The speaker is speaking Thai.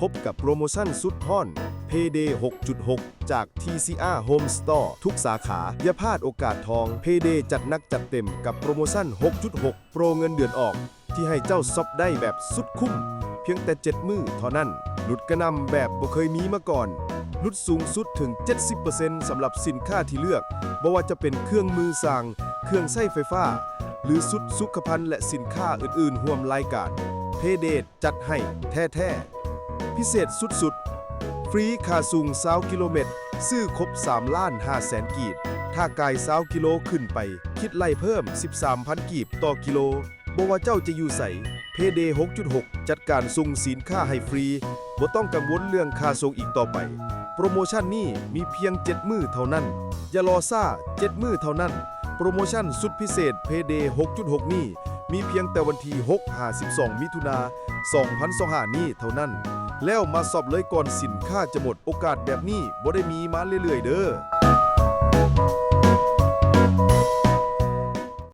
พบกับโปรโมชั่นสุดฮ้อน Payday 6.6 จาก TCR Home Store ทุกสาขา อย่าพลาดโอกาสทอง Payday จัดหนักจัดเต็มกับโปรโมชั่น 6.6 โปรเงินเดือนออก ที่ให้เจ้าซอปได้แบบสุดคุ้ม เพียงแต่7มื้อเท่านั้นหลุดกระหนำแบบบ่เคยมีมาก่อนลดสูงสุดถึง 70% สำหรับสินค้าที่เลือกบ่ว่าจะเป็นเครื่องมือสร้าง เครื่องใช้ไฟฟ้า หรือสุดสุขภัณฑ์และสินค้าอื่นๆร่วมรายการ Payday จัดให้แท้ๆพิเศษสุดๆ ฟรีค่าสูง20กิโลเมตร ซื้อครบ3,500,000 กีบ ถ้ากาย20กิโลขึ้นไป คิดไล่เพิ่ม 13,000 กีบต่อกิโลบ่ว่าเจ้าจะอยู่ไส Payday 6.6 จัดการส่งสินค้าให้ฟรีบ่ต้องกังวลเรื่องค่าส่งอีกต่อไป โปรโมชั่นนี้มีเพียง7มื้อเท่านั้น อย่ารอซ่า7มื้อเท่านั้น โปรโมชั่นสุดพิเศษ Payday 6.6 นี้มีเพียงแต่วันที่6-12 มิถุนายน 2025 นี้เท่านั้น แล้วมาสอบเลยก่อนสินค้าจะหมดโอกาสแบบนี้บ่ได้มีมาเรื่อยๆเด้อ